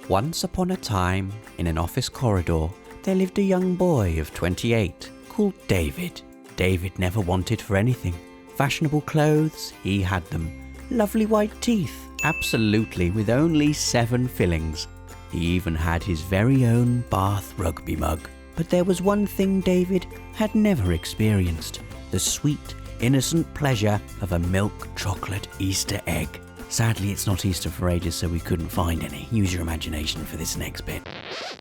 Once upon a time, in an office corridor, there lived a young boy of 28 called David. David never wanted for anything. Fashionable clothes, he had them. Lovely white teeth, absolutely, with only 7 fillings. He even had his very own Bath rugby mug. But there was one thing David had never experienced: the sweet, innocent pleasure of a milk chocolate Easter egg. Sadly, it's not Easter for ages, so we couldn't find any. Use your imagination for this next bit.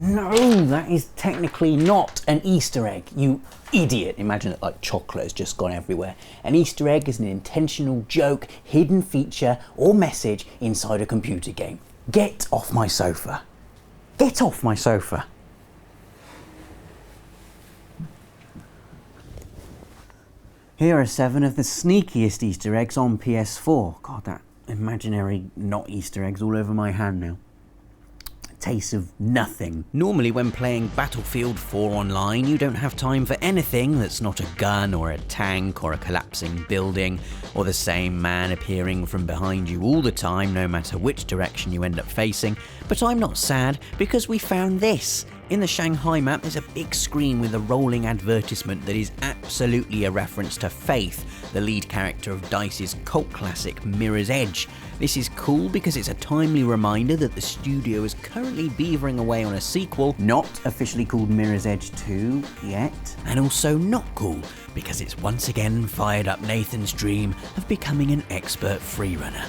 No, that is technically not an Easter egg, you idiot. Imagine it like chocolate has just gone everywhere. An Easter egg is an intentional joke, hidden feature, or message inside a computer game. Get off my sofa. Get off my sofa. Here are 7 of the sneakiest Easter eggs on PS4. God, that imaginary not Easter eggs all over my hand now. Taste of nothing. Normally when playing Battlefield 4 online, you don't have time for anything that's not a gun or a tank or a collapsing building or the same man appearing from behind you all the time, no matter which direction you end up facing. But I'm not sad, because we found this. In the Shanghai map, there's a big screen with a rolling advertisement that is absolutely a reference to Faith, the lead character of DICE's cult classic Mirror's Edge. This is cool because it's a timely reminder that the studio is currently beavering away on a sequel, Not officially called Mirror's Edge 2 yet. and also not cool because it's once again fired up Nathan's dream of becoming an expert freerunner.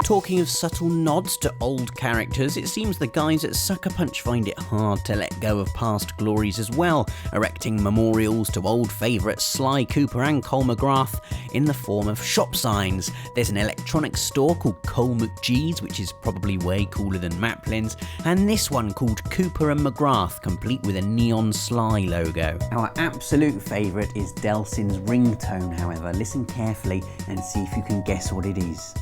Talking of subtle nods to old characters, it seems the guys at Sucker Punch find it hard to let go of past glories as well, erecting memorials to old favourites Sly Cooper and Cole McGrath in the form of shop signs. There's an electronics store called Cole McGee's, which is probably way cooler than Maplin's, and this one called Cooper and McGrath, complete with a neon Sly logo. Our absolute favourite is Delsin's ringtone, however. Listen carefully and see if you can guess what it is.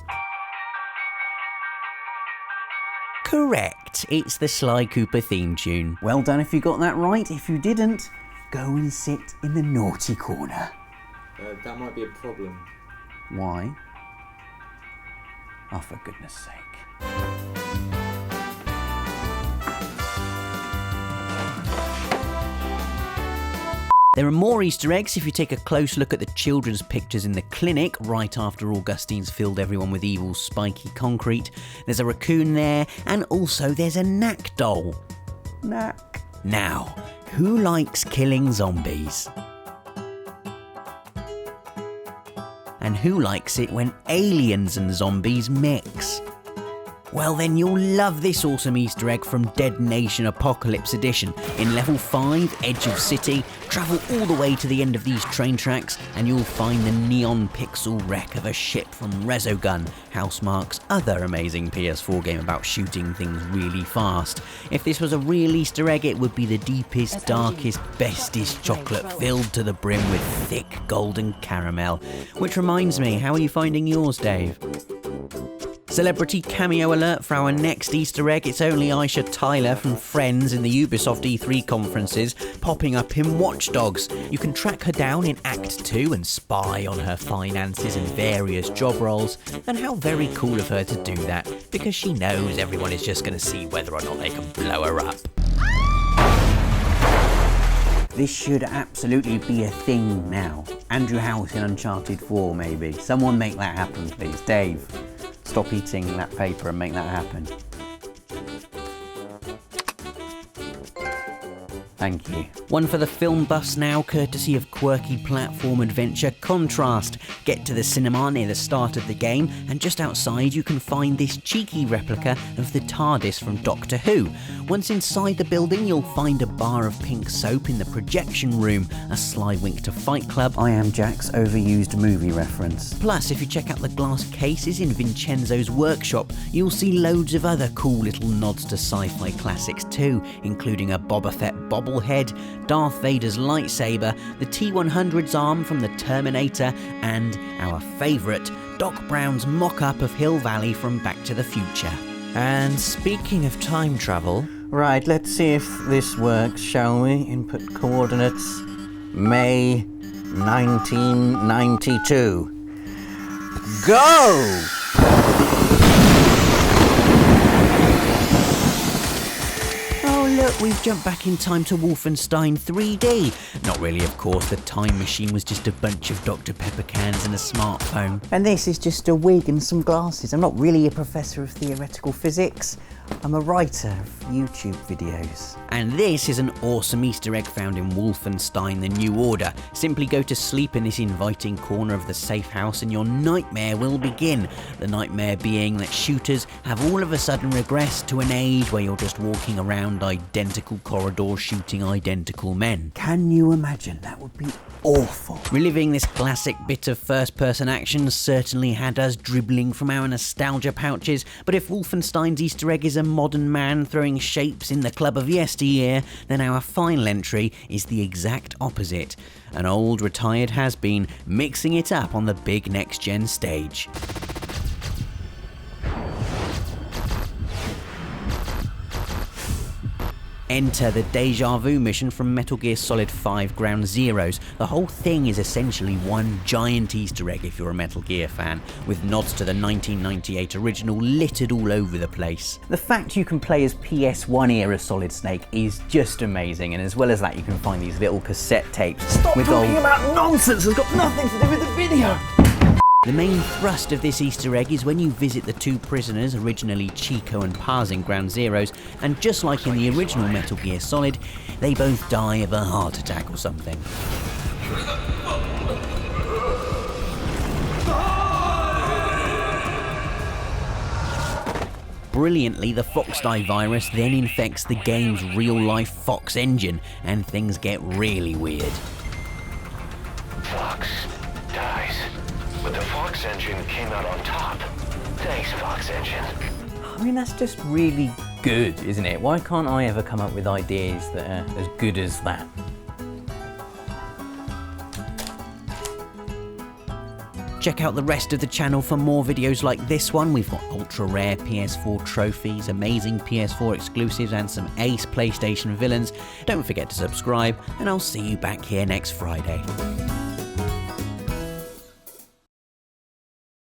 Correct, it's the Sly Cooper theme tune. Well done if you got that right. If you didn't, go and sit in the naughty corner. That might be a problem. Why? Oh, for goodness sake. There are more Easter eggs if you take a close look at the children's pictures in the clinic right after Augustine's filled everyone with evil spiky concrete. There's a raccoon there, and also there's a Knack doll. Knack. Now, who likes killing zombies? And who likes it when aliens and zombies mix? Well then you'll love this awesome Easter egg from Dead Nation Apocalypse Edition. In level 5, Edge of City, travel all the way to the end of these train tracks and you'll find the neon pixel wreck of a ship from Resogun, Housemarque's other amazing PS4 game about shooting things really fast. If this was a real Easter egg, it would be the deepest, darkest, bestest chocolate filled to the brim with thick golden caramel. Which reminds me, how are you finding yours, Dave? Celebrity cameo alert for our next Easter egg. It's only Aisha Tyler from Friends in the Ubisoft E3 conferences popping up in Watch Dogs. You can track her down in Act 2 and spy on her finances and various job roles. And how very cool of her to do that, because she knows everyone is just going to see whether or not they can blow her up. This should absolutely be a thing now. Andrew House in Uncharted 4, maybe. Someone make that happen, please. Dave, stop eating that paper and make that happen. Thank you. One for the film buffs now, courtesy of quirky platform adventure Contrast. Get to the cinema near the start of the game, and just outside you can find this cheeky replica of the TARDIS from Doctor Who. Once inside the building, you'll find a bar of pink soap in the projection room, a sly wink to Fight Club. I am Jack's overused movie reference. Plus, if you check out the glass cases in Vincenzo's workshop, you'll see loads of other cool little nods to sci-fi classics too, including a Boba Fett bobblehead, Darth Vader's lightsaber, the T-100's arm from the Terminator, and our favourite, Doc Brown's mock-up of Hill Valley from Back to the Future. And speaking of time travel... Right, let's see if this works, shall we? Input coordinates, May 1992. go! Oh look, we've jumped back in time to Wolfenstein 3D. Not really, of course, the time machine was just a bunch of Dr. Pepper cans and a smartphone. And this is just a wig and some glasses. I'm not really a professor of theoretical physics. I'm a writer of YouTube videos. And this is an awesome Easter egg found in Wolfenstein The New Order. Simply go to sleep in this inviting corner of the safe house and your nightmare will begin. The nightmare being that shooters have all of a sudden regressed to an age where you're just walking around identical corridors shooting identical men. Can you imagine? That would be awful. Reliving this classic bit of first-person action certainly had us dribbling from our nostalgia pouches, but if Wolfenstein's Easter egg is a modern man throwing shapes in the club of yesteryear, then our final entry is the exact opposite. An old retired has-been mixing it up on the big next-gen stage. Enter the Deja Vu mission from Metal Gear Solid 5 Ground Zeroes. The whole thing is essentially one giant Easter egg if you're a Metal Gear fan, with nods to the 1998 original littered all over the place. The fact you can play as PS1 era Solid Snake is just amazing, and as well as that you can find these little cassette tapes with talking about nonsense, it's got nothing to do with the video! The main thrust of this Easter egg is when you visit the two prisoners, originally Chico and Paz in Ground Zeroes, and just like in the original Metal Gear Solid, they both die of a heart attack or something. Brilliantly, the Foxdie virus then infects the game's real-life Fox engine, and things get really weird. Fox dies, but the Fox engine came out on top. Thanks, Fox engine. I mean, that's just really good, isn't it? Why can't I ever come up with ideas that are as good as that? Check out the rest of the channel for more videos like this one. We've got ultra rare PS4 trophies, amazing PS4 exclusives, and some ace PlayStation villains. Don't forget to subscribe, and I'll see you back here next Friday.